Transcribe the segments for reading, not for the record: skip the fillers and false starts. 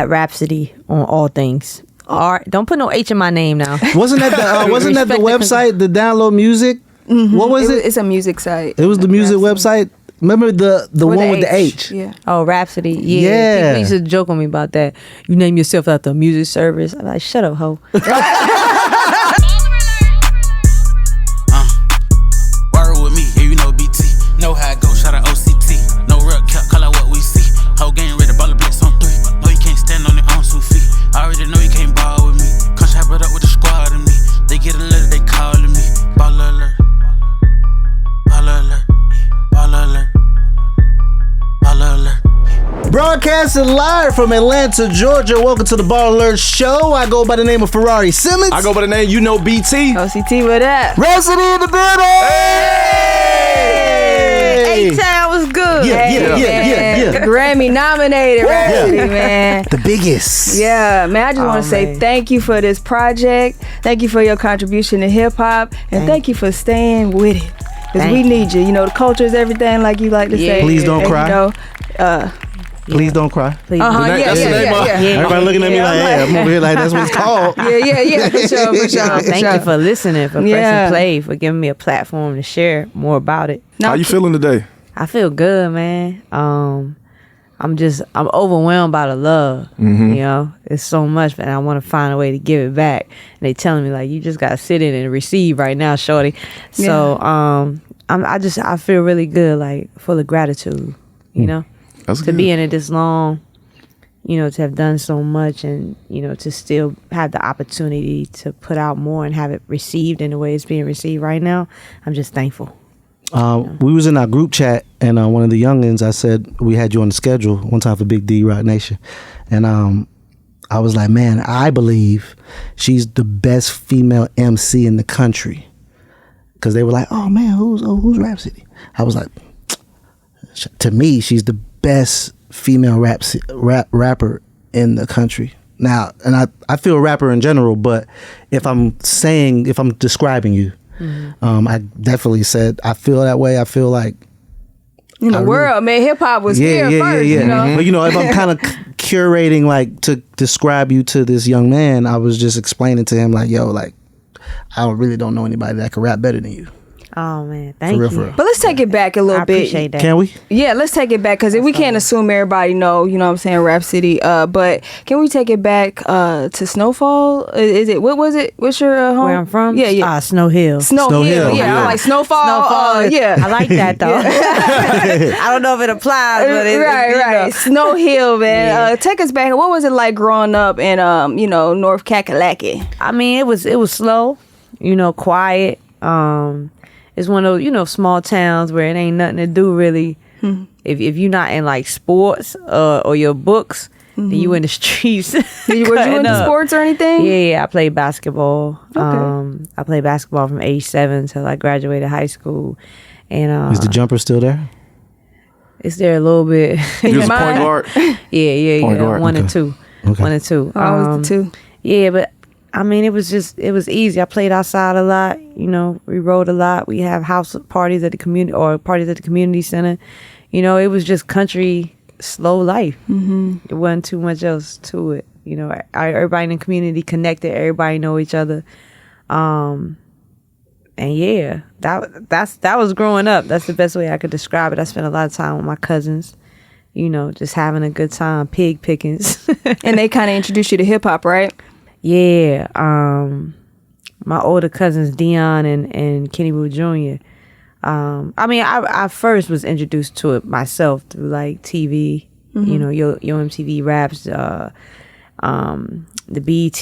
at Rapsody on all things. Don't put no H in my name now. Wasn't that the website, the download music? Mm-hmm. What was it? It's a music site. It was the music Rapsody. website. Remember the one with the H? Yeah. Oh, Rapsody. Yeah. People used to joke on me about that. You name yourself after a music service. I'm like, shut up, ho. Word with me, yeah, you know BT. Know how it go, shout out OCT. No real cap, call out what we see. Whole game ready, baller blitz on 3. No, you can't stand on your own 2 feet. I already know you can't ball with me. Come chop it up with the squad and me. They get a letter, they calling me. BallerAlert. BallerAlert. BallerAlert. BallerAlert. Broadcasting live from Atlanta, Georgia. Welcome to the BallerAlert show. I go by the name of Ferrari. Simmons. I go by the name, you know, BT. OCT, what up? Rapsody in the building. Hey! A-Town was good. Yeah. Grammy nominated Rapsody, man. The biggest. Yeah, man, I just want to say man. thank you for this project. Thank you for your contribution to hip hop. And thank you for staying with it. Because we need you. You know, the culture is everything, like you like to say. Please don't cry. You know, Please don't cry. Please. yeah. Everybody looking at me like, hey, I'm over here like that's what it's called. Yeah, for sure. Thank you for listening, for pressing play, for giving me a platform to share more about it. How you feeling today? I feel good, man. I'm overwhelmed by the love. Mm-hmm. You know, it's so much, and I want to find a way to give it back. And they telling me like, you just gotta sit in and receive right now, shorty. So I feel really good, like full of gratitude. You know, That's to good. be in it this long. You know, to have done so much, and you know, to still have the opportunity to put out more and have it received in the way it's being received right now. I'm just thankful. We was in our group chat, and one of the youngins, I said we had you on the schedule one time for Big D Rock Nation, and I was like, man, I believe she's the best female MC in the country, because they were like, oh man, who's Rapsody? I was like, to me, she's the best female rapper in the country. Now, and I feel rapper in general, but if I'm describing you, I definitely said I feel that way. I feel like in the world, man, hip hop was here first. You know? But you know, if I'm kind of curating, like, to describe you to this young man, I was just explaining to him like, yo, like, I really don't know anybody that can rap better than you. Oh man, thank For you. real. But let's take it back a little I bit. appreciate that. Can we? Yeah, let's take it back, because we can't assume everybody know, you know what I'm saying, Rapsody. But can we take it back to Snowfall? Is it, what was it? What's your home? Where I'm from? Yeah. Snow Hill. Snow Hill. Yeah, I'm like Snowfall. Yeah. I like that though. I don't know if it applies, but it's right. Snow Hill, man. Yeah. Take us back. What was it like growing up in North Kakalaki? I mean, it was slow, you know, quiet. It's one of those, you know, small towns where it ain't nothing to do really. If you're not in like sports or your books, then you in the streets. Were you into sports or anything? Yeah, I played basketball. Okay. I played basketball from age 7 till I graduated high school. And Is the jumper still there? it's there a little bit. You was a point guard? Yeah. Point guard. 1 and 2. Okay. 1 and 2. I was the 2. Yeah, but I mean, it was easy. I played outside a lot. You know, we rode a lot. We have house parties at the community or parties at the community center. You know, it was just country, slow life. There wasn't too much else to it. You know, everybody in the community connected. Everybody know each other. And yeah, that was growing up. That's the best way I could describe it. I spent a lot of time with my cousins. You know, just having a good time, pig pickings. And they kind of introduced you to hip hop, right? Yeah, my older cousins Dion and Kenny Boo Jr. I mean, I first was introduced to it myself through like TV, you know, Yo MTV Raps, the BET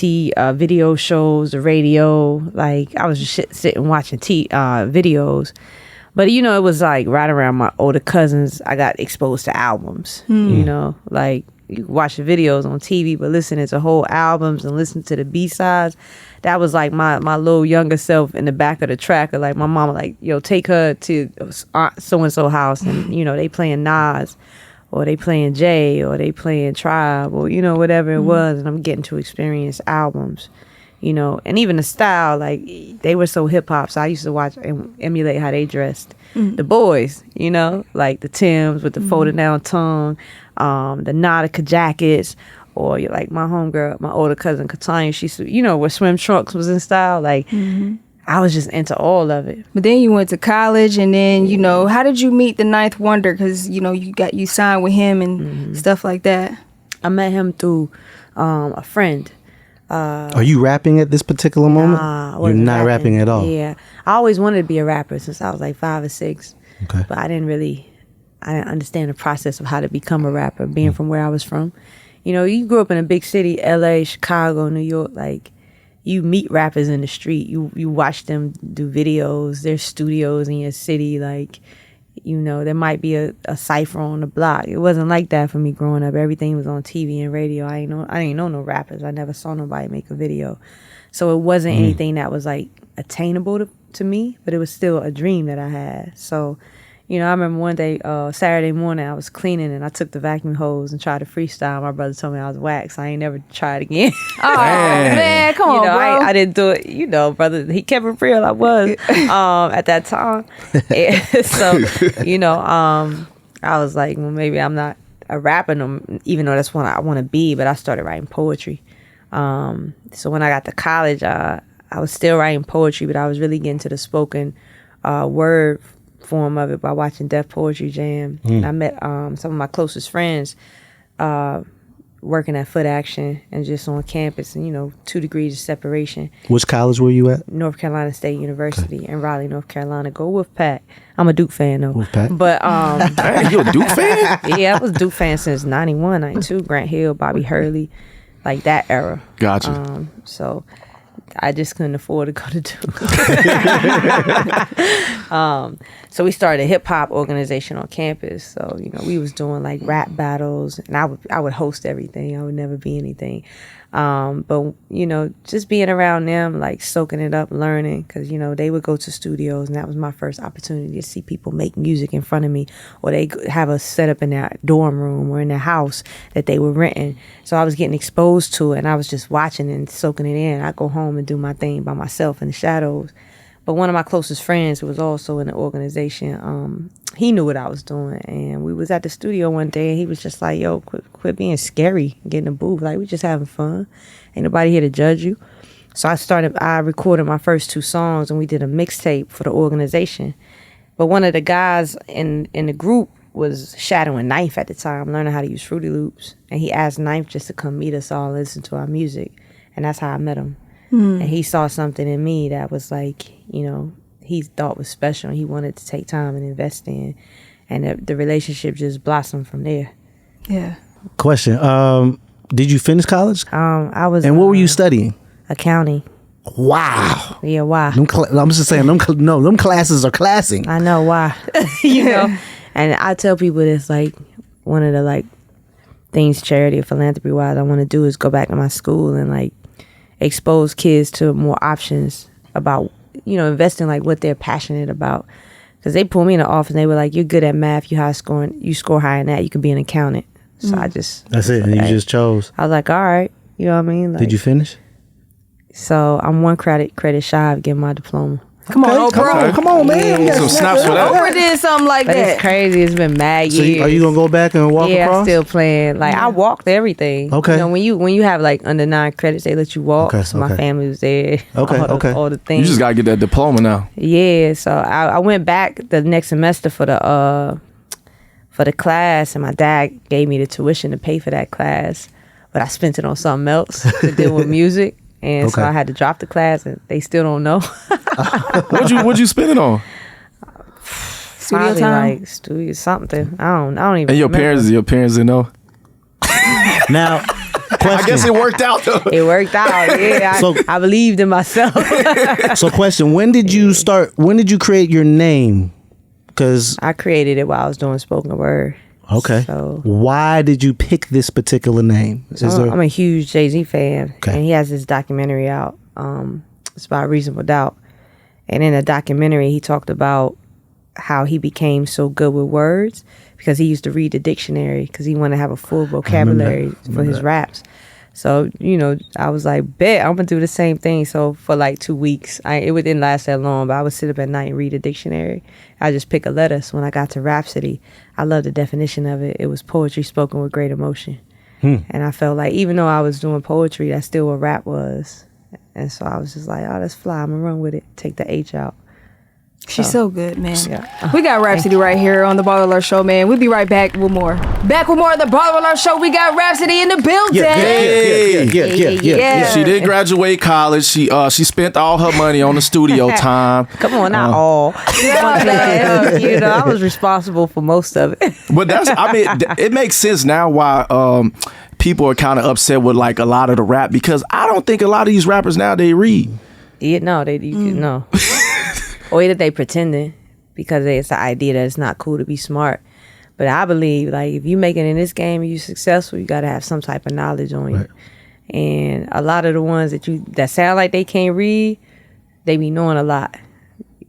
video shows, the radio. Like I was just sitting watching videos, but you know, it was like right around my older cousins, I got exposed to albums. You know, like. You watch the videos on TV, but listening to whole albums and listening to the B-sides, that was like my little younger self in the back of the track. Like my mama, like, yo, take her to so-and-so house, and, you know, they playing Nas, or they playing Jay, or they playing Tribe, or, you know, whatever it was, and I'm getting to experience albums, you know, and even the style, like, they were so hip-hop, so I used to watch and emulate how they dressed. The boys, you know, like the Timbs with the folded down tongue, the Nautica jackets, or like my homegirl, my older cousin Katanya, she used to, you know, where swim trunks was in style. Like I was just into all of it. But then you went to college, and then, you know, how did you meet the Ninth Wonder? Because, you know, you signed with him and stuff like that. I met him through a friend. Are you rapping at this particular moment? I You're wasn't not rapping at all. Yeah, I always wanted to be a rapper since I was like 5 or 6. Okay. But I didn't understand the process of how to become a rapper, being from where I was from. You know, you grew up in a big city, LA, Chicago, New York, like you meet rappers in the street. You watch them do videos. There's studios in your city, like, you know, there might be a cipher on the block. It wasn't like that for me growing up. Everything was on TV and radio. I didn't know no rappers. I never saw nobody make a video. So it wasn't anything that was like attainable to me, but it was still a dream that I had. So, you know, I remember one day, Saturday morning, I was cleaning and I took the vacuum hose and tried to freestyle. My brother told me I was whack, so I ain't never tried again. Oh, man, come on, you know, bro. I didn't do it. You know, brother, he kept it real. I was at that time. And so, you know, I was like, well, maybe I'm not a rapper, even though that's what I want to be, but I started writing poetry. So when I got to college, I was still writing poetry, but I was really getting to the spoken word form of it by watching Def Poetry Jam. And I met some of my closest friends working at Foot Action and just on campus, and, you know, 2 degrees of separation. Which college were you at? North Carolina State University in Raleigh, North Carolina. Go Wolfpack. I'm a Duke fan though. Wolfpack. But Hey, you a Duke fan? yeah, I was a Duke fan since 91, 92. Grant Hill, Bobby Hurley, like that era. Gotcha. So I just couldn't afford to go to Duke. So we started a hip hop organization on campus. So, you know, we was doing like rap battles, and I would host everything. I would never be anything. But, you know, just being around them, like soaking it up, learning, because, you know, they would go to studios, and that was my first opportunity to see people make music in front of me, or they have a setup in their dorm room or in their house that they were renting. So I was getting exposed to it, and I was just watching and soaking it in. I go home and do my thing by myself in the shadows. But one of my closest friends, who was also in the organization, he knew what I was doing. And we was at the studio one day, and he was just like, yo, quit being scary, get in the booth. Like, we just having fun. Ain't nobody here to judge you. So I recorded my first 2 songs, and we did a mixtape for the organization. But one of the guys in the group was shadowing Knife at the time, learning how to use Fruity Loops. And he asked Knife just to come meet us all and listen to our music. And that's how I met him. And he saw something in me that was like, you know, he thought was special, and he wanted to take time and invest in. And the relationship just blossomed from there. Yeah. Question. Did you finish college? I was. And what were you studying? Accounting. Wow. Yeah, why? I'm just saying, them classes are classy. I know why. You know, and I tell people it's like one of the like things charity or philanthropy wise I want to do is go back to my school and like expose kids to more options about, you know, investing like what they're passionate about. Because they pulled me in the office and they were like, you're good at math, you score high in that, you can be an accountant. So I just... That's it, and you just chose. I was like, all right, you know what I mean? Like, did you finish? So I'm 1 credit shy of getting my diploma. Come on, bro. Come on, man. Some snaps for that. Oprah did something like But that. it's crazy, it's been mad So years. are you gonna go back and walk Yeah, across? I'm still playing. Like I walked everything. Okay. You know, when you have like under 9 credits, they let you walk. Okay, So my okay. family was there. Okay, all the You things. just gotta get that diploma now. Yeah. So I went back the next semester for the class, and my dad gave me the tuition to pay for that class, but I spent it on something else to deal with music. And so Okay. I had to drop the class, and they still don't know. What'd you spend it on? Studio Probably time. like studio something. I don't even. And your remember. parents didn't know? Now, question. I guess it worked out though. It worked out. Yeah, So- I believed in myself. So, question: when did you create your name? Because I created it while I was doing spoken word. okay, So why did you pick this particular name? I'm a huge Jay-Z fan, Okay. and he has this documentary out. It's about Reasonable Doubt, and in the documentary, he talked about how he became so good with words because he used to read the dictionary because he wanted to have a full vocabulary for his raps. So, you know, I was like, bet, I'm going to do the same thing. So for like 2 weeks, it didn't last that long, but I would sit up at night and read a dictionary. I just pick a letter. So when I got to Rapsody, I love the definition of it. It was poetry spoken with great emotion. And I felt like even though I was doing poetry, that's still what rap was. And so I was just like, oh, that's fly. I'm going to run with it. Take the H out. She's so good, man. Yeah. We got Rapsody right here on the BallerAlert Show, man. We'll be right back with more. Back with more of the BallerAlert Show. We got Rapsody in the building. Yeah. She did graduate college. She spent all her money on the studio time. Come on, not all. You know, I was responsible for most of it. But it makes sense now why people are kind of upset with like a lot of the rap, because I don't think a lot of these rappers now they read. Yeah, no, no. Or either they pretending because it's the idea that it's not cool to be smart. But I believe, like, if you make it in this game and you're successful, you got to have some type of knowledge on you. And a lot of the ones that sound like they can't read, they be knowing a lot.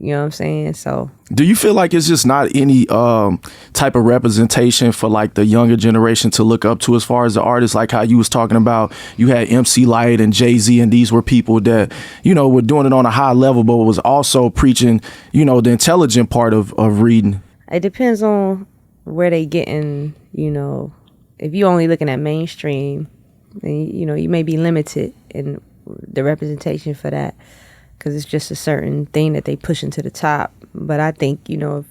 You know what I'm saying? So, do you feel like it's just not any type of representation for like the younger generation to look up to as far as the artists? Like how you was talking about, you had MC Lyte and Jay-Z, and these were people that, you know, were doing it on a high level, but was also preaching, you know, the intelligent part of reading. It depends on where they getting, you know, if you only looking at mainstream, then, you know, you may be limited in the representation for that, because it's just a certain thing that they push into the top. But I think, you know,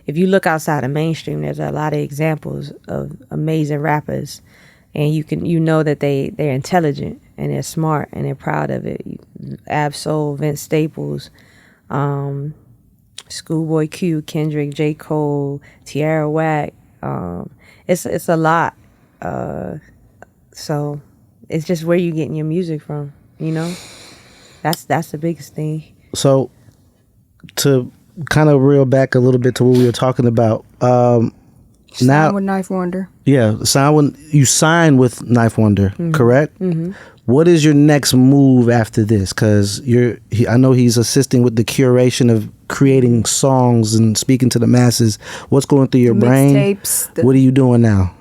if you look outside of mainstream, there's a lot of examples of amazing rappers, and you know that they're intelligent and they're smart and they're proud of it. Ab-Soul, Vince Staples, Schoolboy Q, Kendrick, J. Cole, Tierra Whack. It's a lot. So it's just where you getting your music from, you know? That's the biggest thing. So to kind of reel back a little bit to what we were talking about, now with Knife Wonder. Yeah, you signed with Knife Wonder, correct? Mm-hmm. What is your next move after this? Because I know he's assisting with the curation of creating songs and speaking to the masses. What's going through your brain? Mixtapes. What are you doing now?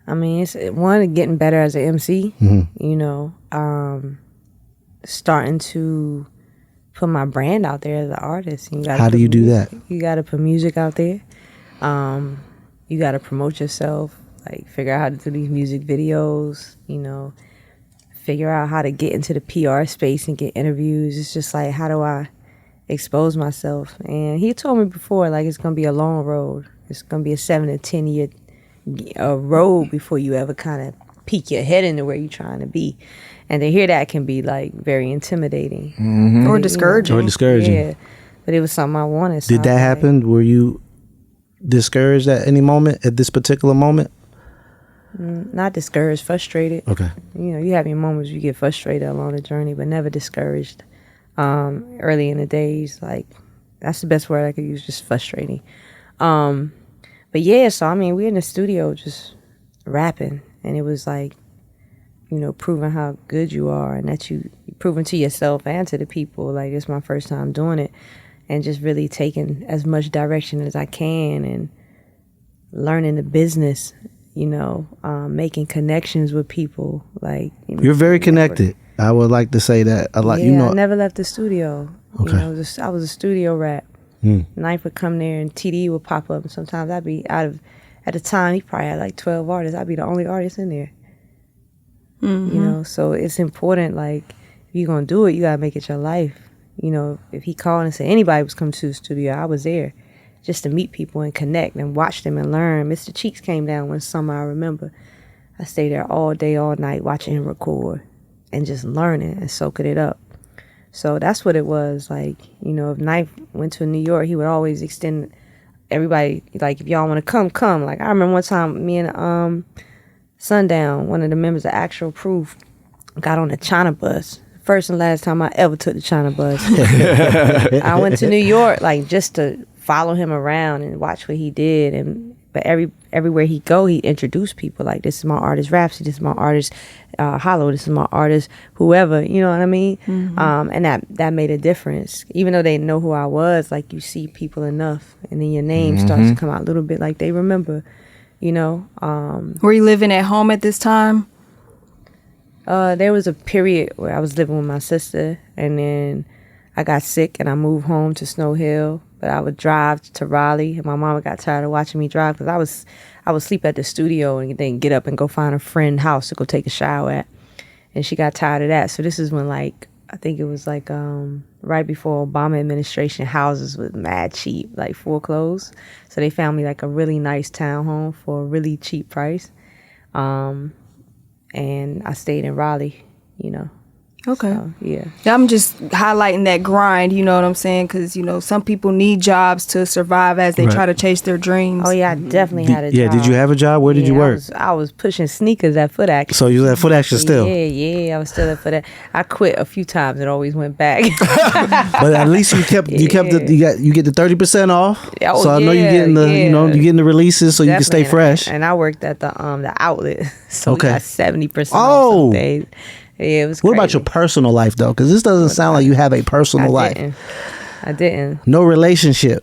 I mean, it's getting better as an MC. You know, starting to put my brand out there as an artist. How do you do that? You got to put music out there. You got to promote yourself, like figure out how to do these music videos, you know, figure out how to get into the PR space and get interviews. It's just like, how do I expose myself? And he told me before, like, it's going to be a long road. It's going to be a 7 to 10 year road before you ever kind of peek your head into where you're trying to be. And to hear that can be like very intimidating. Mm-hmm. Or discouraging. Yeah. But it was something I wanted. So Did that happen? Were you discouraged at any moment, at this particular moment? Not discouraged, frustrated. Okay. You know, you have your moments you get frustrated along the journey, but never discouraged. Early in the days, like, that's the best word I could use, just frustrating. But yeah, so I mean, we're in the studio just rapping, and it was like, you know, proving how good you are, and that you proving to yourself and to the people, like, it's my first time doing it, and just really taking as much direction as I can and learning the business, you know, making connections with people. Like, you know, you're very connected. I would like to say that a lot. Yeah, you know, I never left the studio. Okay. You know, I was a studio rap. Knife would come there and TD would pop up, and sometimes I'd be out of, at the time he probably had like 12 artists. I'd be the only artist in there. You know, so it's important, like, if you're gonna do it, you gotta make it your life. You know, if he called and said anybody was coming to the studio, I was there just to meet people and connect and watch them and learn. Mr. Cheeks came down one summer, I remember. I stayed there all day, all night watching him record and just learning and soaking it up. So that's what it was. Like, you know, if Knife went to New York, he would always extend everybody, like, if y'all want to come. Like, I remember one time me and Sundown, one of the members of Actual Proof, got on the China bus. First and last time I ever took the China bus. I went to New York, like, just to follow him around and watch what he did. But everywhere he go, he introduced people. Like, this is my artist Rapsody, this is my artist Hollow, this is my artist whoever, you know what I mean? And that made a difference. Even though they know who I was, like, you see people enough, and then your name starts to come out a little bit, like, they remember, you know. Were you living at home at this time? There was a period where I was living with my sister, and then I got sick and I moved home to Snow Hill. but I would drive to Raleigh, and my mama got tired of watching me drive because I would sleep at the studio and then get up and go find a friend's house to go take a shower at, and she got tired of that. So this is when like I think it was like right before Obama administration, houses was mad cheap, like foreclosed. So they found me like a really nice townhome for a really cheap price, and I stayed in Raleigh, you know. Okay. So, yeah. I'm just highlighting that grind, you know what I'm saying? Because, you know, some people need jobs to survive as they try to chase their dreams. Oh, yeah, I definitely had a job. Yeah, did you have a job? Where did you work? I was pushing sneakers at Foot Action. So you was at Foot Action still? Yeah, I was still at Foot Action. I quit a few times and always went back. But at least you get the 30% off. Oh, so I know you're getting you're getting the releases so you can stay fresh. And I worked at the outlet, so we Okay. got 70% off some days. Yeah, it was What crazy. about your personal life though? Because this doesn't sound like you have a personal life. I didn't. No relationship.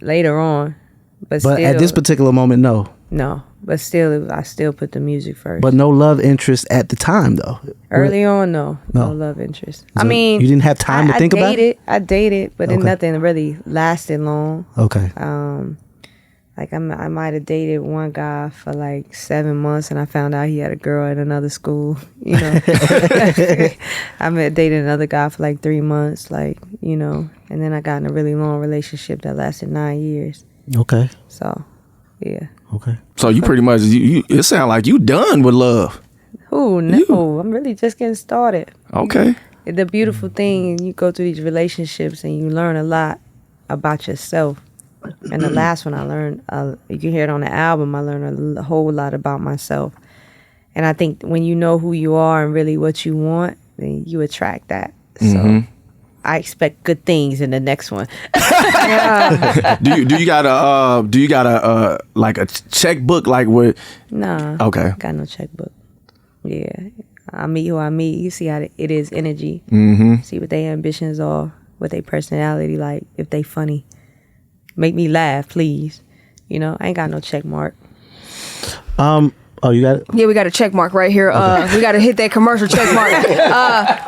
Later on, but But still, at this particular moment, no. no. But still, I still put the music first. But no love interest at the time though. Early on, no No. love interest. So I mean, you didn't have time to think about it? I dated, but then Okay. nothing really lasted long. Okay. Like I might have dated one guy for like 7 months, and I found out he had a girl at another school. You know, dated another guy for like 3 months, like, you know, and then I got in a really long relationship that lasted 9 years. Okay. So, yeah. Okay. So you pretty much you it sound like you done with love. Oh no, I'm really just getting started. Okay. The beautiful thing, you go through these relationships and you learn a lot about yourself. And the last one I learned, you can hear it on the album, I learned a whole lot about myself. And I think when you know who you are and really what you want, then you attract that. So I expect good things in the next one. do you got a like a checkbook like what? Nah. Okay. Got no checkbook. Yeah. I meet who I meet. You see how it is energy. See what their ambitions are, what their personality like, if they funny. Make me laugh, please. You know, I ain't got no check mark. Oh, you got it? Yeah, we got a check mark right here. We got to hit that commercial check mark.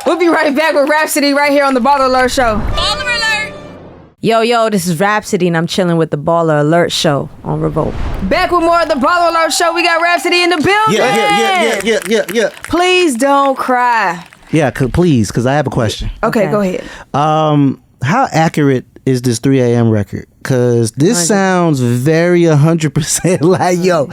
We'll be right back with Rapsody right here on the BallerAlert Show. BallerAlert! Yo, this is Rapsody, and I'm chilling with the BallerAlert Show on Revolt. Back with more of the BallerAlert Show. We got Rapsody in the building. Yeah. Please don't cry. Yeah, please, because I have a question. Okay, Okay. go ahead. How accurate is this 3 a.m. record? Because this 100. sounds very 100% like, yo,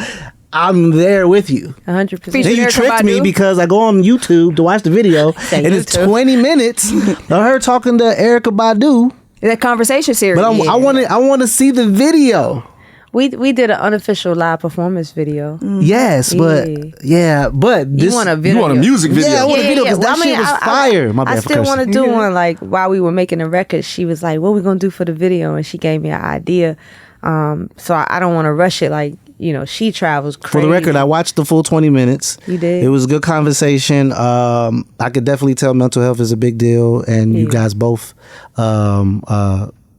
I'm there with you. 100%. Then you Lyrical tricked me Badu? because I go on YouTube to watch the video, and it's YouTube. 20 minutes of her talking to Erykah Badu. That conversation series. But I want to see the video. We did an unofficial live performance video. Yes, but this, You want a video? You want a music video? Yeah, I want a video because that shit was fire. My bad I for still cursing. want to do one. Like while we were making the record, she was like, "What we gonna do for the video?" And she gave me an idea. So I don't want to rush it. Like, you know, she travels crazy. For the record, I watched the full 20 minutes. You did? It was a good conversation. I could definitely tell mental health is a big deal, and you guys both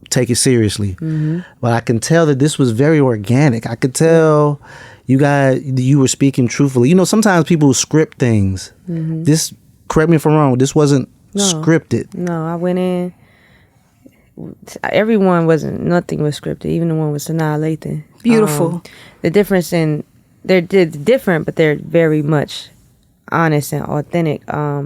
take it seriously. But I can tell that this was very organic. I could tell you were speaking truthfully. You know, sometimes people script things. This, correct me if I'm wrong, this wasn't scripted. No, I went in. Nothing was scripted. Even the one with Sanaa Lathan. Beautiful. The difference they're different, but they're very much honest and authentic.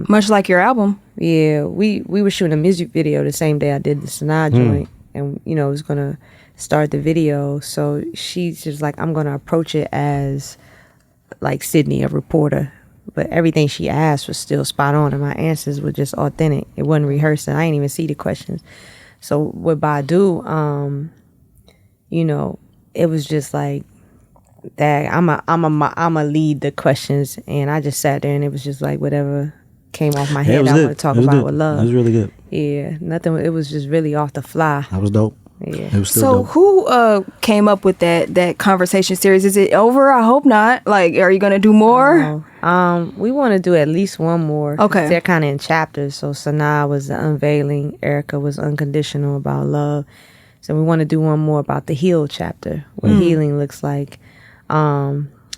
Much like your album. Yeah, we were shooting a music video the same day I did the Sanaa joint, and you know, it was gonna start the video. So she's just like, I'm gonna approach it as like Sydney, a reporter, but everything she asked was still spot on, and my answers were just authentic. It wasn't rehearsed, and I didn't even see the questions. So with Badu, you know, it was just like that. I'ma lead the questions, and I just sat there, and it was just like whatever came off my head. I want to talk about with love. It was really good. Yeah, nothing. It was just really off the fly. That was dope. Yeah. It was still So dope. who came up with that conversation series? Is it over? I hope not. Like, are you gonna do more? We want to do at least one more. Okay. They're kind of in chapters. So Sanaa was the unveiling. Erykah was unconditional about love. So we want to do one more about the heal chapter, what healing looks like.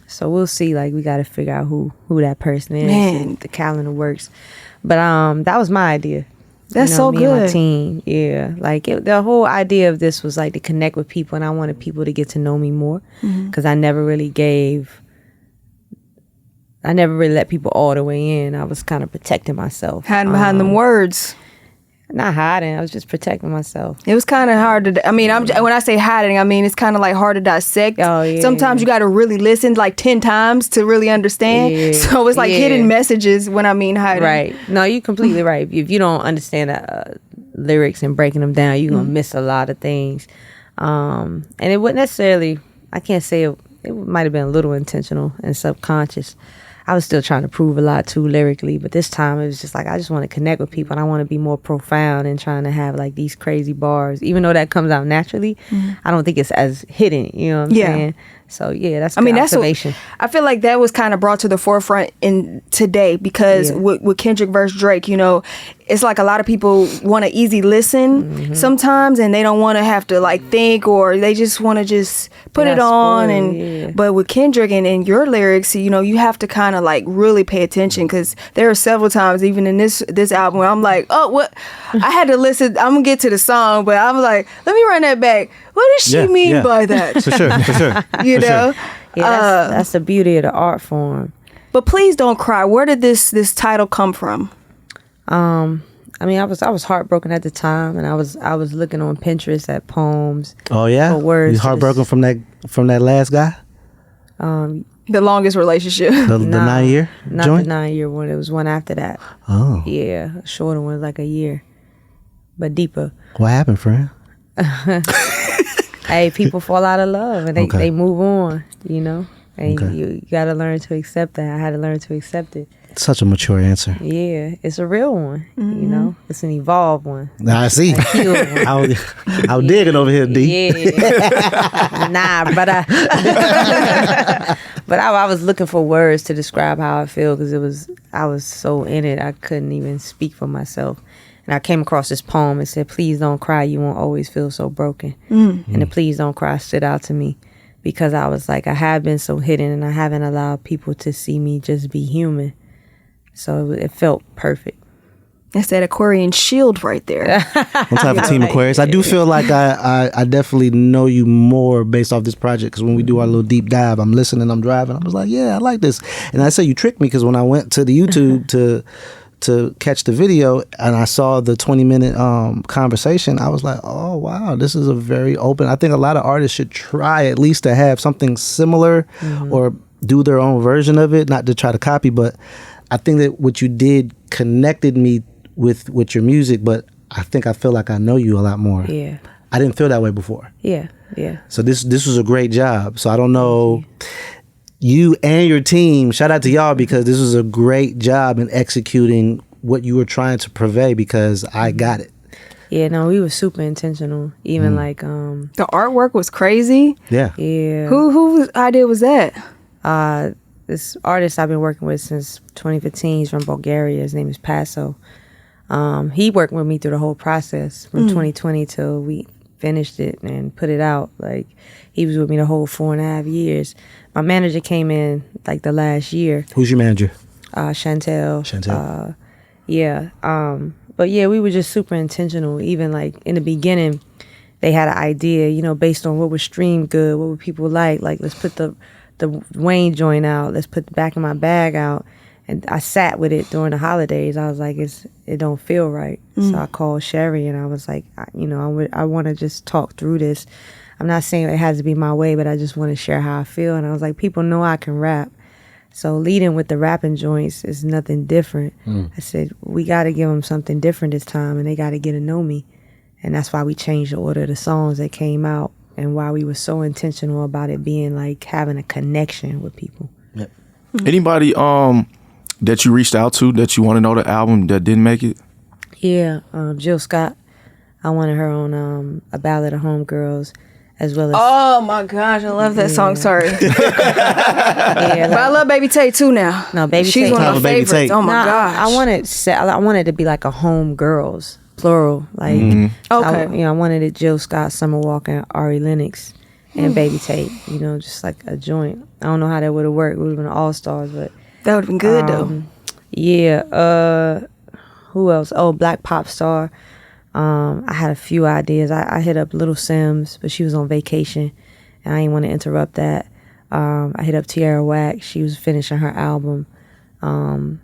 So we'll see. Like, we got to figure out who that person is. Man. If the calendar works. But that was my idea. That's you know, so me good. and my team. Yeah, like the whole idea of this was like to connect with people, and I wanted people to get to know me more because I never really let people all the way in. I was kind of protecting myself. Hiding behind them words. Not hiding. I was just protecting myself. It was kind of hard to. I mean, when I say hiding, I mean it's kind of like hard to dissect. Oh, yeah. Sometimes you got to really listen like 10 times to really understand. Yeah. So it's like hidden messages when I mean hiding. Right. No, you're completely right. If you don't understand the lyrics and breaking them down, you're gonna miss a lot of things. And it wouldn't necessarily. I can't say it might have been a little intentional and subconscious. I was still trying to prove a lot too lyrically, but this time it was just like I just want to connect with people and I want to be more profound and trying to have like these crazy bars. Even though that comes out naturally, I don't think it's as hidden, you know what I'm saying? So yeah, that's good observation. I feel like that was kind of brought to the forefront in today because with Kendrick versus Drake, you know, it's like a lot of people want to easy listen sometimes and they don't want to have to like think, or they just want to just put it on. But with Kendrick and your lyrics, you know, you have to kind of like really pay attention because there are several times even in this album where I'm like, oh, what? I had to listen. I'm gonna get to the song, but I'm like, let me run that back. What does she mean by that? For sure. You know? Yeah, that's the beauty of the art form. But Please Don't Cry, where did this title come from? I mean, I was heartbroken at the time, and I was looking on Pinterest at poems. Oh yeah, for words. You heartbroken from that last guy? The longest relationship. The 9 year not joint? the 9 year one. It was one after that. Oh yeah, a shorter one, like a year, but deeper. What happened, friend? Hey, people fall out of love and they move on, you know. And you got to learn to accept that. I had to learn to accept it. Such a mature answer. Yeah, it's a real one, you know. It's an evolved one. I see. I was digging over here, D. Yeah. Nah, brother. But I was looking for words to describe how I feel because I was so in it. I couldn't even speak for myself. And I came across this poem. It said, "Please don't cry. You won't always feel so broken." And the "please don't cry" stood out to me because I was like, I have been so hidden and I haven't allowed people to see me just be human. So it felt perfect. That's that Aquarian shield right there. One type of team Aquarius. I do feel like I definitely know you more based off this project because when we do our little deep dive, I'm listening, I'm driving. I was like, yeah, I like this. And I say you tricked me because when I went to the YouTube to catch the video and I saw the 20-minute conversation, I was like, oh wow, this is a very open. I think a lot of artists should try at least to have something similar or do their own version of it, not to try to copy, but I think that what you did connected me with your music, but I think I feel like I know you a lot more. Yeah. I didn't feel that way before. Yeah. So this was a great job. So I don't know, you and your team, shout out to y'all because this was a great job in executing what you were trying to purvey because I got it. Yeah, no, we were super intentional. Even like The artwork was crazy. Yeah. yeah. Whose idea was that? This artist I've been working with since 2015. He's from Bulgaria. His name is Paso. He worked with me through the whole process from 2020 till we finished it and put it out. Like, he was with me the whole 4.5 years. My manager came in like the last year. Who's your manager? Chantel. Yeah. But yeah, we were just super intentional. Even like in the beginning, they had an idea, you know, based on what was streamed good, what would people like. Like, let's put the Wayne joint out. Let's put the Back of My Bag out. And I sat with it during the holidays. I was like, it don't feel right. So I called Sherry and I was like, I want to just talk through this. I'm not saying it has to be my way, but I just want to share how I feel. And I was like, people know I can rap. So leading with the rapping joints is nothing different. I said, we got to give them something different this time and they got to get to know me. And that's why we changed the order of the songs that came out and why we were so intentional about it being like having a connection with people. Yep. Anybody that you reached out to that you want to know the album that didn't make it? Yeah, Jill Scott. I wanted her on A Ballad of Homegirls, as well as... Oh my gosh, I love that song. Sorry. But I love Baby Tate too now. No, Baby She's Tate. one of my Baby favorites. Tate. Oh my gosh. I wanted it to be like a Homegirls, plural. Like, Okay. I wanted it Jill Scott, Summer Walker, Ari Lennox, and Baby Tate. You know, just like a joint. I don't know how that would have worked. It would have been all-stars, but... That would have been good though. Yeah. Who else? Oh, Black Pop Star. I had a few ideas. I hit up Little Sims, but she was on vacation, and I didn't want to interrupt that. I hit up Tierra Whack. She was finishing her album. I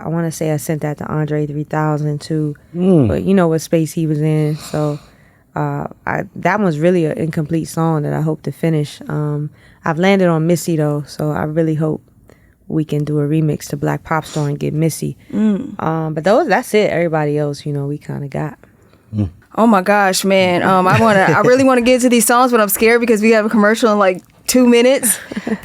want to say I sent that to Andre 3000 too, but you know what space he was in. So that one's really an incomplete song that I hope to finish. I've landed on Missy though, so I really hope we can do a remix to Black Pop Star and get Missy. But that's it. Everybody else, you know, we kind of got. Oh my gosh, man. I really want to get into these songs, but I'm scared because we have a commercial in like 2 minutes.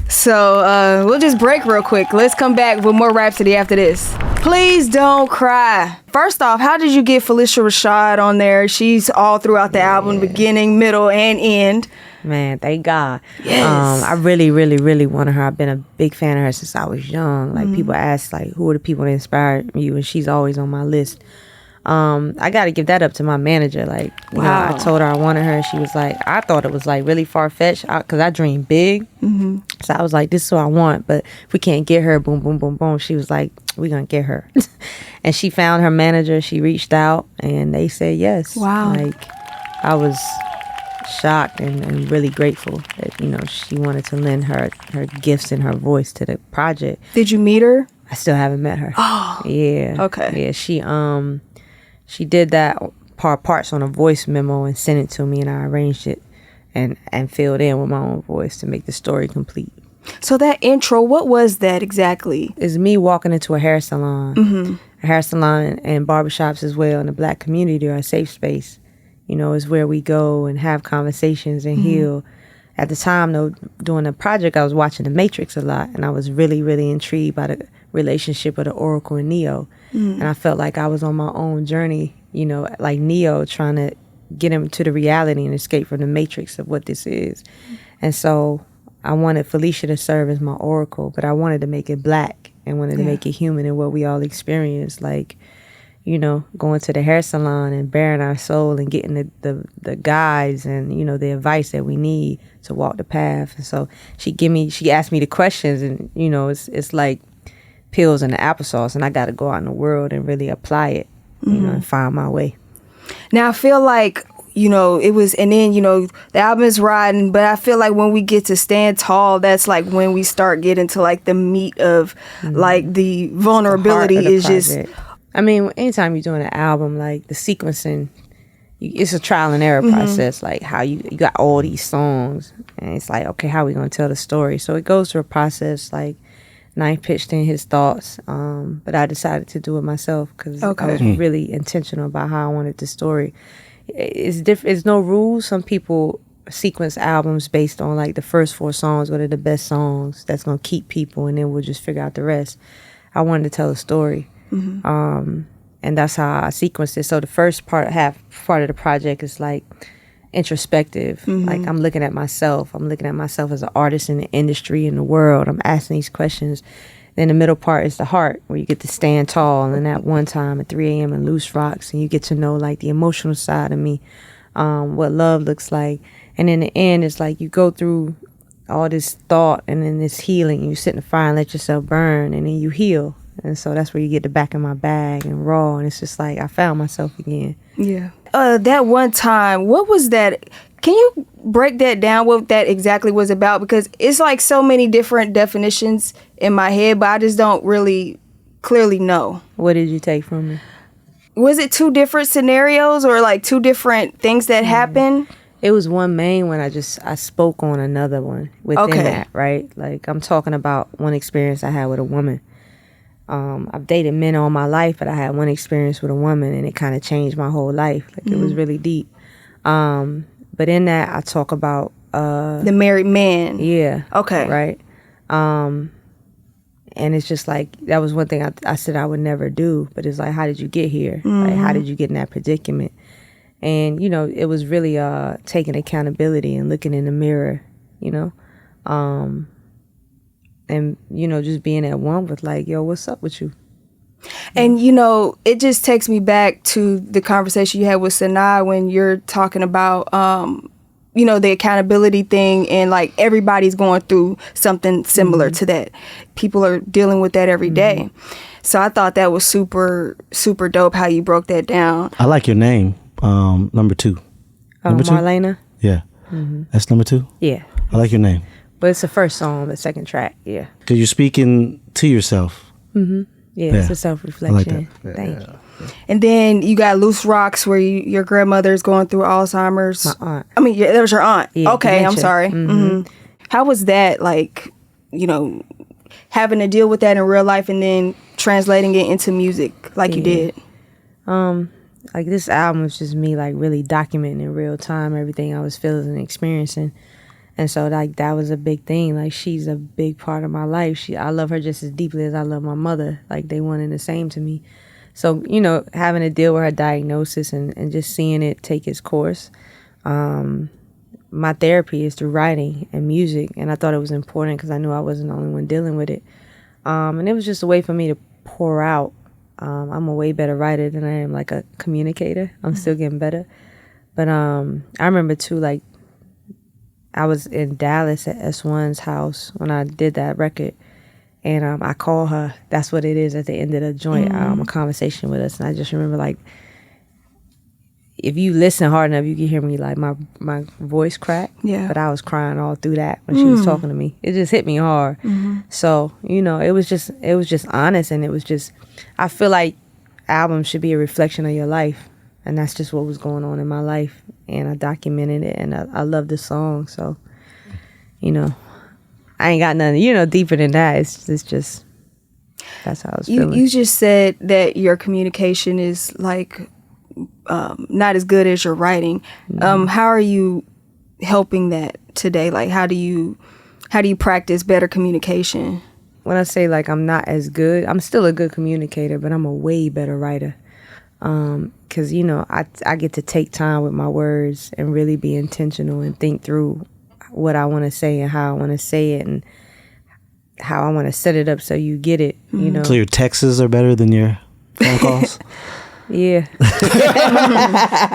So we'll just break real quick. Let's come back with more Rapsody after this. Please don't cry. First off, how did you get Phylicia Rashad on there? She's all throughout the album, beginning, middle, and end. Man, thank God. Yes. I really, really, really wanted her. I've been a big fan of her since I was young. Like people ask, like, who are the people that inspired you? And she's always on my list. I got to give that up to my manager. Like, you know, I told her I wanted her. She was like, I thought it was like really far-fetched because I dream big. So I was like, this is what I want. But if we can't get her, boom, boom, boom, boom. She was like, we're going to get her. And she found her manager. She reached out and they said yes. Wow. Like, I was shocked and really grateful that, you know, she wanted to lend her gifts and her voice to the project. Did you meet her? I still haven't met her. Oh. Yeah. Okay. Yeah, she did that parts on a voice memo and sent it to me, and I arranged it and filled in with my own voice to make the story complete. So that intro, what was that exactly? It's me walking into a hair salon. A hair salon and barbershops as well in the Black community are a safe space. You know, is where we go and have conversations and heal. At the time, though, doing the project, I was watching The Matrix a lot, and I was really, really intrigued by the relationship of the Oracle and Neo. And I felt like I was on my own journey, you know, like Neo, trying to get him to the reality and escape from the matrix of what this is. And so I wanted Phylicia to serve as my Oracle, but I wanted to make it Black and wanted to make it human and what we all experience, like, you know, going to the hair salon and bearing our soul and getting the guides and, you know, the advice that we need to walk the path. And so she asked me the questions, and, you know, it's like pills in the applesauce, and I got to go out in the world and really apply it, you know, and find my way. Now, I feel like, you know, it was, and then, you know, the album is riding, but I feel like when we get to Stand Tall, that's like when we start getting to like the meat of like the vulnerability is just. I mean, anytime you're doing an album, like the sequencing, it's a trial and error process. Like how you got all these songs, and it's like, okay, how are we gonna tell the story? So it goes through a process. Like Ninth pitched in his thoughts, but I decided to do it myself because I was really intentional about how I wanted the story. It's different. It's no rules. Some people sequence albums based on like the first 4 songs, what are the best songs that's gonna keep people, and then we'll just figure out the rest. I wanted to tell a story. And that's how I sequenced it. So the first part of the project is like introspective. Like I'm looking at myself. I'm looking at myself as an artist in the industry, in the world. I'm asking these questions. Then the middle part is the heart, where you get to stand tall. And that one time at 3 a.m. in Loose Rocks, and you get to know like the emotional side of me, what love looks like. And in the end, it's like you go through all this thought and then this healing. And you sit in the fire and let yourself burn, and then you heal. And so that's where you get the back of my bag and raw. And it's just like I found myself again. Yeah. That one time, what was that? Can you break that down, what that exactly was about? Because it's like so many different definitions in my head, but I just don't really clearly know. What did you take from me? Was it 2 different scenarios or like 2 different things that happened? It was one main one. I spoke on another one within that, right? Like I'm talking about one experience I had with a woman. I've dated men all my life, but I had one experience with a woman, and it kind of changed my whole life. Like it was really deep. But in that, I talk about the married man. Yeah. Okay. Right. And it's just like that was one thing I said I would never do. But it's like, how did you get here? Like, how did you get in that predicament? And you know, it was really taking accountability and looking in the mirror. You know. And, you know, just being at one with like, yo, what's up with you? And, you know, it just takes me back to the conversation you had with Sanaa when you're talking about, you know, the accountability thing, and like everybody's going through something similar to that. People are dealing with that every day. So I thought that was super, super dope how you broke that down. I like your name, number 2. Number 2? Marlena? Yeah. That's number 2? Yeah. I like your name. But it's the first song, the second track, yeah. Because you're speaking to yourself. Yeah, it's a self-reflection. I like that. Yeah. Thank you. And then you got Loose Rocks, where your grandmother's going through Alzheimer's. My aunt. I mean, that was your aunt. Yeah, okay, dementia. I'm sorry. How was that, like, you know, having to deal with that in real life and then translating it into music like you did? Like, this album was just me, like, really documenting in real time everything I was feeling and experiencing. And so, like, that was a big thing. Like, she's a big part of my life. I love her just as deeply as I love my mother. Like, they one and the same to me. So, you know, having to deal with her diagnosis and just seeing it take its course. My therapy is through writing and music. And I thought it was important because I knew I wasn't the only one dealing with it. And it was just a way for me to pour out. I'm a way better writer than I am, like, a communicator. I'm still getting better. But I remember, too, like, I was in Dallas at S1's house when I did that record. And I called her. That's what it is at the end of the joint, a conversation with us. And I just remember, like, if you listen hard enough, you can hear me, like, my voice crack. Yeah. But I was crying all through that when she was talking to me. It just hit me hard. So, you know, it was just honest. And it was just, I feel like albums should be a reflection of your life. And that's just what was going on in my life. And I documented it. And I love the song. So, you know, I ain't got nothing, you know, deeper than that. It's just, that's how I was feeling. You just said that your communication is, like, not as good as your writing. How are you helping that today? Like, how do you practice better communication? When I say, like, I'm not as good, I'm still a good communicator, but I'm a way better writer. Because, you know, I get to take time with my words and really be intentional and think through what I want to say and how I want to say it and how I want to set it up so you get it, you know. So your texts are better than your phone calls? Yeah.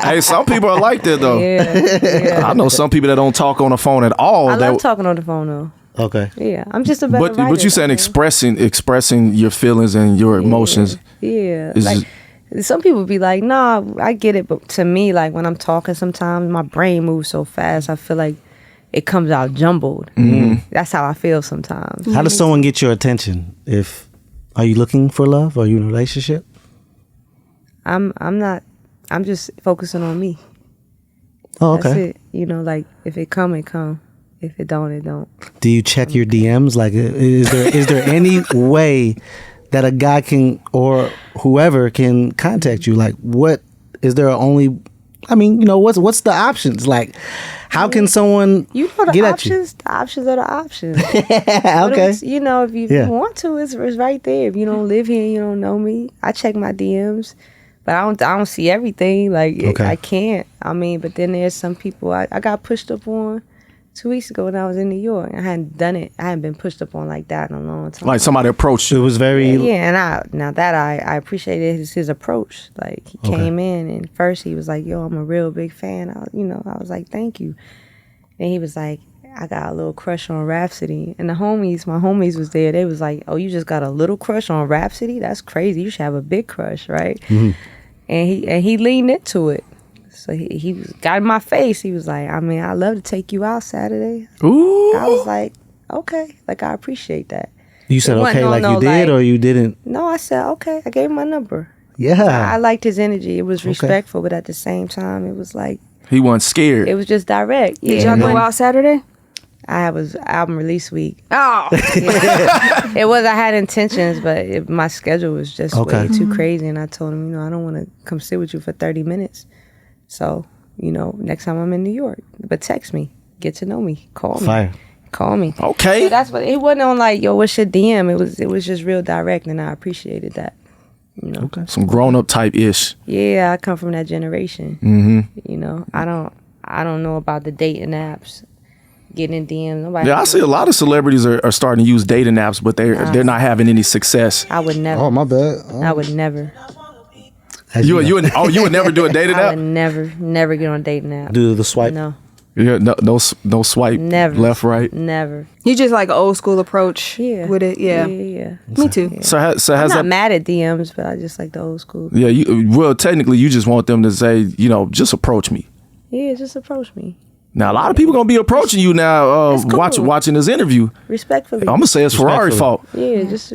Hey, some people are like that, though. Yeah. I know some people that don't talk on the phone at all. I love talking on the phone, though. Okay. Yeah, I'm just a better writer. But you saying expressing your feelings and your emotions. Yeah. Is Like, some people be like, nah, I get it. But to me, like, when I'm talking, sometimes my brain moves so fast, I feel like it comes out jumbled. That's how I feel sometimes. How does someone get your attention? Are you looking for love? Are you in a relationship? I'm not. I'm just focusing on me. Oh, okay. That's it. You know, like, if it come, it come. If it don't, it don't. Do you check your DMs? Like, is there any way that a guy can, or whoever can contact you? Like, what is there only? I mean, you know, what's the options? Like, how can someone You know, get options. The options are the options. Okay. You know, if you want to, it's right there. If you don't live here, and you don't know me. I check my DMs, but I don't see everything. Like, I can't. I mean, but then there's some people I got pushed up on 2 weeks ago when I was in New York. I hadn't done it. I hadn't been pushed up on like that in a long time. Like somebody approached you. It was very and I appreciated his approach. Like, he came in and first he was like, "Yo, I'm a real big fan." I was like, "Thank you." And he was like, "I got a little crush on Rapsody." And my homies was there. They was like, "Oh, you just got a little crush on Rapsody? That's crazy. You should have a big crush, right?" And he leaned into it. So he got in my face. He was like, "I mean, I'd love to take you out Saturday." Ooh. I was like, "Okay." Like, I appreciate that. You said okay, like you did, or you didn't? No, I said okay. I gave him my number. Yeah. I liked his energy. It was respectful, but at the same time, it was like, he wasn't scared. it was just direct. Did y'all go out Saturday? I was album release week. Oh, It was. I had intentions, but my schedule was just way too crazy. And I told him, I don't want to come sit with you for 30 minutes. So, next time I'm in New York, but text me, get to know me, call me. Fire. Call me. Okay. So that's what it wasn't on like, yo, what's your DM? It was just real direct, and I appreciated that. Okay. Some grown up type ish. Yeah, I come from that generation. I don't know about the dating apps, getting in DMs. Nobody. Yeah, I see a lot of celebrities are starting to use dating apps, but they're not having any success. I would never. Oh, my bad. I would never. You would never do a dating I app? would never get on a dating app. Do the swipe? No. Yeah, no swipe. Never. Left, right. Never. You just like an old school approach with it. Yeah. Me too. Yeah. So has I'm not that, mad at DMs, but I just like the old school. Yeah, well, technically, you just want them to say, just approach me. Yeah, just approach me. Now, a lot of people gonna be approaching you now, Cool. watching this interview. Respectfully. I'm gonna say it's Ferrari fault. Yeah, just.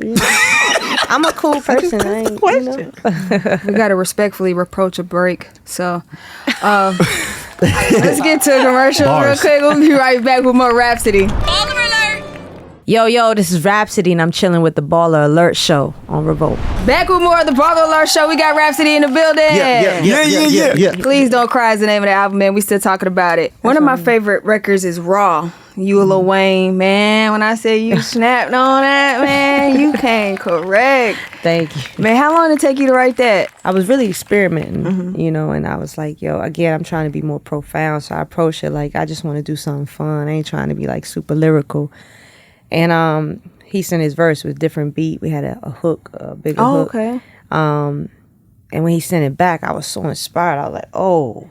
I'm a cool person. I ain't, We got to respectfully reproach a break. So let's get to a commercial real quick. We'll be right back with more Rapsody. Yo, this is Rapsody, and I'm chilling with the Baller Alert show on Revolt. Back with more of the Baller Alert show. We got Rapsody in the building. Yeah. Please Don't Cry is the name of the album, man. We still talking about it. One of my favorite records is Raw. You a Lil Wayne, man. When I say you snapped on that, man, you came correct. Thank you. Man, how long did it take you to write that? I was really experimenting, and I was like, again, I'm trying to be more profound, so I approach it like I just want to do something fun. I ain't trying to be like super lyrical. And he sent his verse with different beat. We had a hook, a bigger hook. Okay. And when he sent it back, I was so inspired. I was like, oh.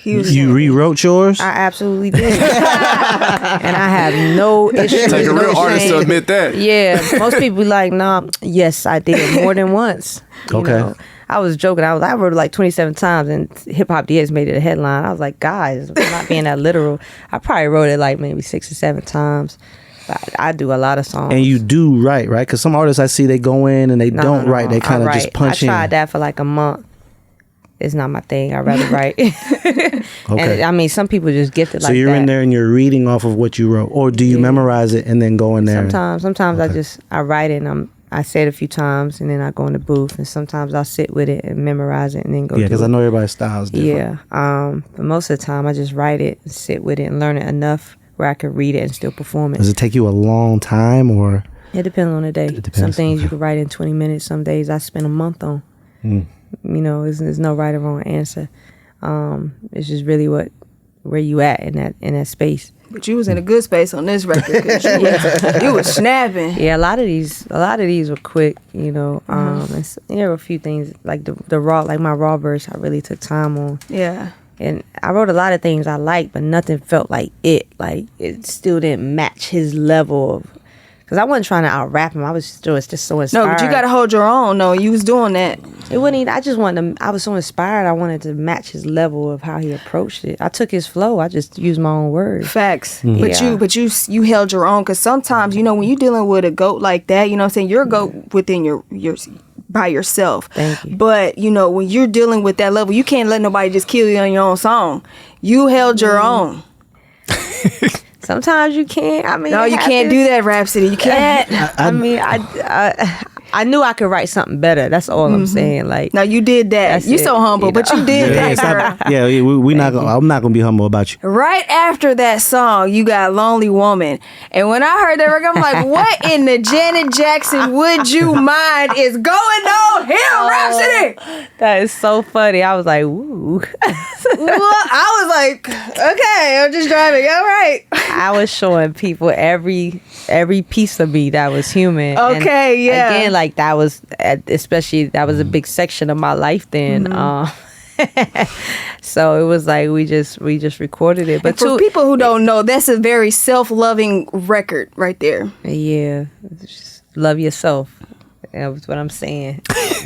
You rewrote yours? I absolutely did. And I have no issue. Take a real artist to admit that. Yeah. Most people be like, nah, yes, I did more than once. You know? I was joking. I wrote it like 27 times, and Hip Hop DX made it a headline. I was like, guys, I'm not being that literal. I probably wrote it like maybe 6 or 7 times. I do a lot of songs. And you do write, right? Because some artists I see, they go in and they don't write. They kind of just punch in. I tried that for like a month. It's not my thing. I'd rather write. And I mean, some people just gift it like that. So you're in there and you're reading off of what you wrote, or do you memorize it and then go in there? Sometimes I write it and I say it a few times and then I go in the booth, and sometimes I'll sit with it and memorize it and then go. Yeah, because I know everybody's style is different. Yeah, but most of the time I just write it and sit with it and learn it enough where I can read it and still perform it. Does it take you a long time, or? It depends on the day. Some things you can write in 20 minutes. Some days I spend a month on. There's no right or wrong answer. It's just really where you at in that space. But you was in a good space on this record. 'Cause you was snapping. Yeah, a lot of these were quick. And there were a few things like the raw, like my raw verse, I really took time on. Yeah. And I wrote a lot of things I liked, but nothing felt like it. Like it still didn't match his level of. Because I wasn't trying to out rap him. I was just so inspired. No, but you got to hold your own. No, you was doing that. It wasn't even, I was so inspired. I wanted to match his level of how he approached it. I took his flow. I just used my own words. Facts. Mm-hmm. But you held your own. Because sometimes, when you're dealing with a GOAT like that, you know what I'm saying? You're a GOAT within your by yourself. Thank you. But, when you're dealing with that level, you can't let nobody just kill you on your own song. You held your own. Sometimes you can't. I mean, no, you can't do that, Rhapsody. You can't. I knew I could write something better. That's all I'm saying. Like, no, you did that. You so humble, but you did that. I'm not gonna be humble about you. Right after that song, you got "Lonely Woman," and when I heard that record, I'm like, "What in the Janet Jackson Would You Mind is going on here, Rhapsody?" That is so funny. I was like, "Ooh." Well, I was like, "Okay, I'm just driving. All right." I was showing people every piece of me that was human. Okay, and yeah. Again, like that was a big section of my life then. So it was like we just recorded it. But for people who don't know, that's a very self-loving record right there. Yeah, just love yourself. That's what I'm saying.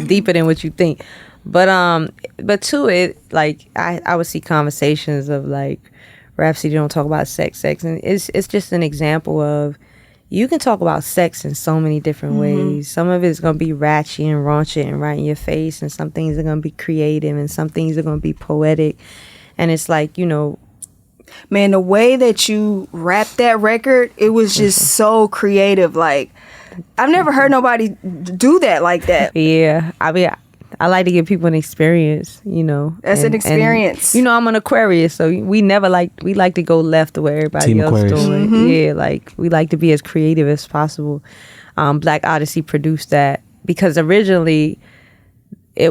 Deeper than what you think. But to it, like I would see conversations of like, Rapsody don't talk about sex, and it's just an example of you can talk about sex in so many different ways. Some of it's gonna be ratchet and raunchy and right in your face, and some things are gonna be creative, and some things are gonna be poetic. And it's like, man, the way that you rapped that record, it was just so creative. Like, I've never heard nobody do that like that. Yeah, I mean, I like to give people an experience, That's an experience. And, I'm an Aquarius, so we like to go left the way everybody Team else Aquarius. doing. Yeah, like we like to be as creative as possible. Black Odyssey produced that because originally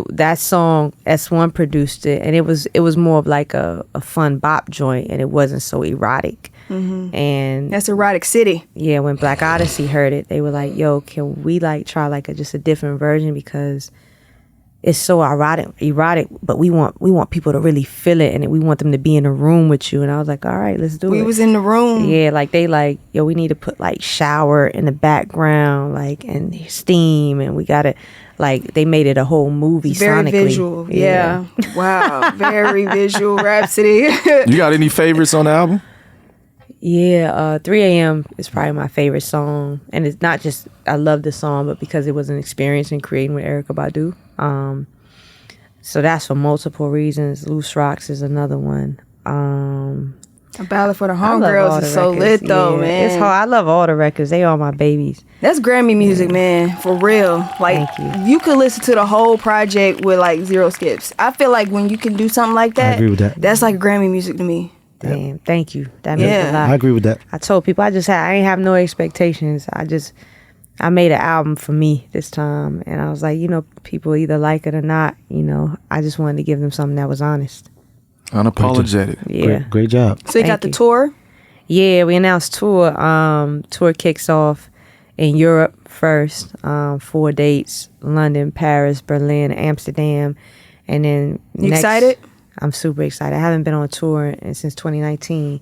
that song S1 produced it, and it was more of like a fun bop joint, and it wasn't so erotic. And that's Erotic City. Yeah, when Black Odyssey heard it, they were like, "Yo, can we like try like just a different version because." it's so erotic, but we want people to really feel it, and we want them to be in the room with you. And I was like, all right, let's do it. We was in the room. Yeah, like they like, yo, we need to put like shower in the background, like, and steam, and we gotta, like, they made it a whole movie Very sonically. visual. Yeah. Wow. Very visual. Rhapsody. You got any favorites on the album? Yeah, 3 a.m. is probably my favorite song. And it's not just I love the song, but because it was an experience in creating with Erykah Badu. So that's for multiple reasons. Loose Rocks is another one. A Ballad for the I love all Homegirls the is so records. lit though, Yeah, man. It's hard. I love all the records. They are my babies. That's Grammy music, man. For real. Like, Thank you could listen to the whole project with like 0 skips. I feel like when you can do something like that, I agree with that. that's like Grammy music to me. Damn, thank you. That means Yeah. a lot. I agree with that. I told people I ain't have no expectations. I made an album for me this time, and I was like, you know, people either like it or not. You know, I just wanted to give them something that was honest. Unapologetic. Yeah, Great job. So you got Thank the you. tour. yeah. We announced tour. Tour kicks off in Europe first. 4 dates: London, Paris, Berlin, Amsterdam, and then You excited? I'm super excited. I haven't been on tour since 2019.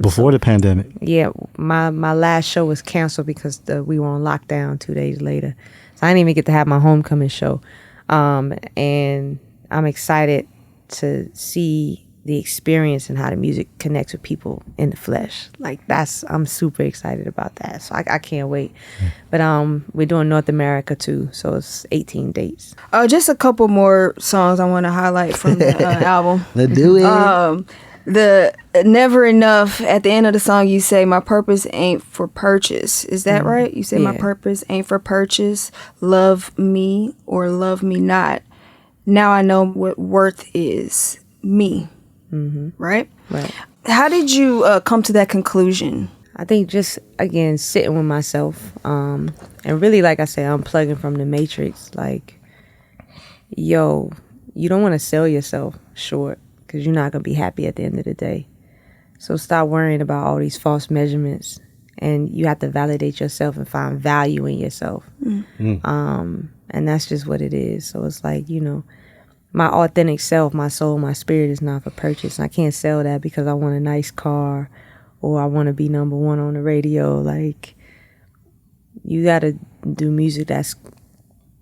Before the pandemic. Yeah, my last show was canceled because we were on lockdown 2 days later. So I didn't even get to have my homecoming show. And I'm excited to see the experience and how the music connects with people in the flesh. Like I'm super excited about that. So I can't wait. But we're doing North America too. So it's 18 dates. Just a couple more songs I want to highlight from the album. Let's do it. The Never Enough, at the end of the song you say, my purpose ain't for purchase. Is that right? You say my Yeah. purpose ain't for purchase. Love me or love me not. Now I know what worth is. Me. Right? Right. How did you come to that conclusion? I think just, again, sitting with myself, and really, like I said, unplugging from the matrix. Like, yo, you don't want to sell yourself short because you're not going to be happy at the end of the day. So stop worrying about all these false measurements, and you have to validate yourself and find value in yourself. And that's just what it is. So it's like, you know, my authentic self, my soul, my spirit is not for purchase. I can't sell that because I want a nice car or I want to be number one on the radio. Like, you got to do music that's,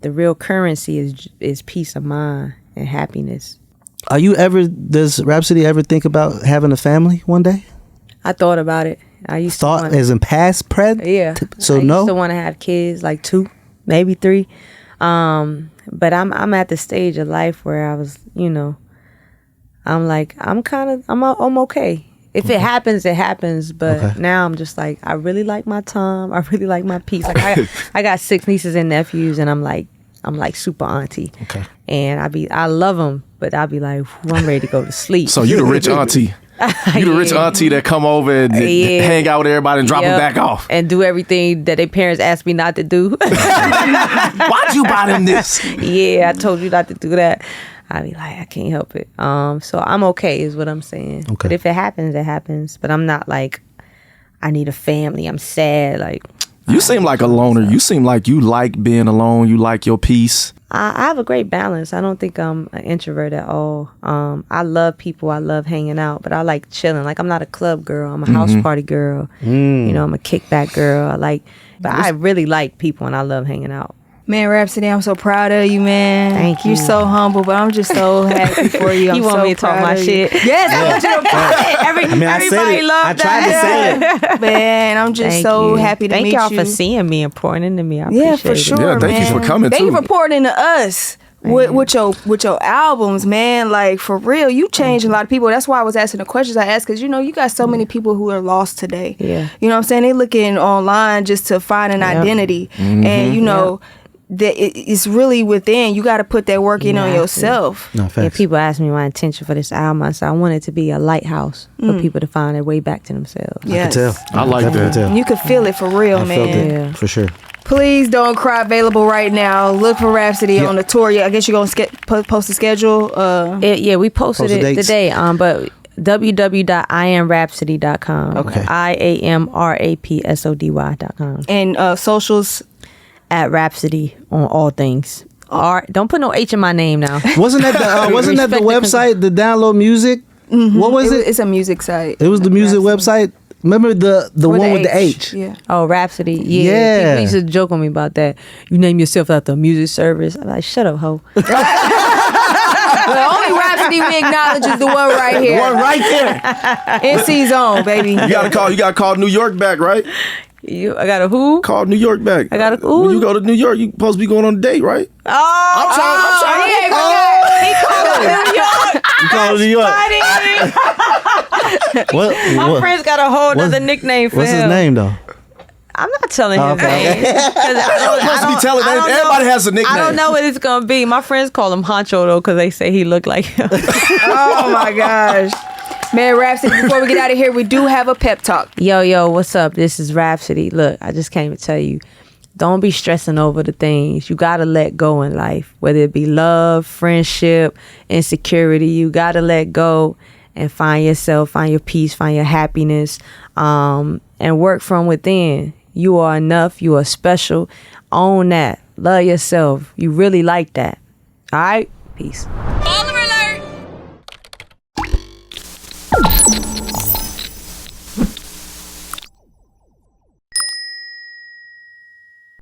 the real currency is peace of mind and happiness. Does Rhapsody ever think about having a family one day? I thought about it. I used to Thought want, as in past, pred? yeah. So I used no? to want to have kids, like 2, maybe 3. But I'm at the stage of life where I was, you know, I'm like, I'm okay. If it happens, it happens. But now I'm just like, I really like my time. I really like my peace. Like I got 6 nieces and nephews, and I'm like super auntie. Okay. And I love them, but I'll be like, I'm ready to go to sleep. So you the rich auntie. You the rich auntie that come over and hang out with everybody and drop them back off. And do everything that their parents asked me not to do. Why'd you buy them this? Yeah, I told you not to do that. I'd be like, I can't help it. So I'm okay is what I'm saying. Okay. But if it happens, it happens. But I'm not like, I need a family. I'm sad. Like, You seem like a loner. You seem like you like being alone. You like your peace. I have a great balance. I don't think I'm an introvert at all. I love people. I love hanging out, but I like chilling. Like, I'm not a club girl. I'm a house party girl. You know, I'm a kickback girl. But I really like people and I love hanging out. Man, Rhapsody, I'm so proud of you, man. Thank you. You're so humble, but I'm just so happy for you. I'm You want so me to talk proud my of you. shit? Yes, I want you to pop it. Everybody loved I tried to say it. Man, I'm just Thank so you. happy to Thank meet y'all you. for seeing me and pouring into me. I Yeah, appreciate for it. sure, Yeah, thank you man. for coming, Thank too. you for pouring into us with your albums, man. Like, for real, you changed a lot of people. That's why I was asking the questions I asked, because, you know, you got so many people who are lost today. Yeah. You know what I'm saying? They looking online just to find an identity. And, you know, that it's really within. You got to put that work in on yourself. No, Yeah, facts. people ask me my intention for this album. I said I want it to be a lighthouse for people to find their way back to themselves. Yeah. I can tell. I like Definitely that. tell. You could feel it for real, I felt man. it Yeah. for sure. Please Don't Cry available right now. Look for Rhapsody on the tour. Yeah, I guess you're going to post the schedule. We posted Post the it dates. today. But www.iamrhapsody.com. Okay. IAMRAPSODY.com. And socials. At Rapsody on all things. Don't put no H in my name now. Wasn't that the website, the download music? Mm-hmm. What was it? It's a music site. It was the music website. Remember the one with the H? Yeah. Oh, Rapsody. Yeah. People used to joke on me about that. You name yourself after a music service. I'm like, shut up, ho. The only Rapsody we acknowledge is the one right here. The one right there. NC Zone, baby. You gotta call New York back, right? I got a who? Call New York back. I got a who? When you go to New York, you supposed to be going on a date, right? Oh, I'm trying. he called New York. You called New York. My friend's got a whole other nickname for him. What's his name though? I'm not telling him. Okay. Name. Supposed to be telling. Everybody has a nickname. I don't know what it's gonna be. My friends call him Honcho though, because they say he looked like him. Oh my gosh. Man, Rapsody, before we get out of here, we do have a pep talk. Yo, what's up? This is Rapsody. Look, I just came to tell you, don't be stressing over the things. You got to let go in life, whether it be love, friendship, insecurity. You got to let go and find yourself, find your peace, find your happiness, and work from within. You are enough. You are special. Own that. Love yourself. You really like that. All right? Peace.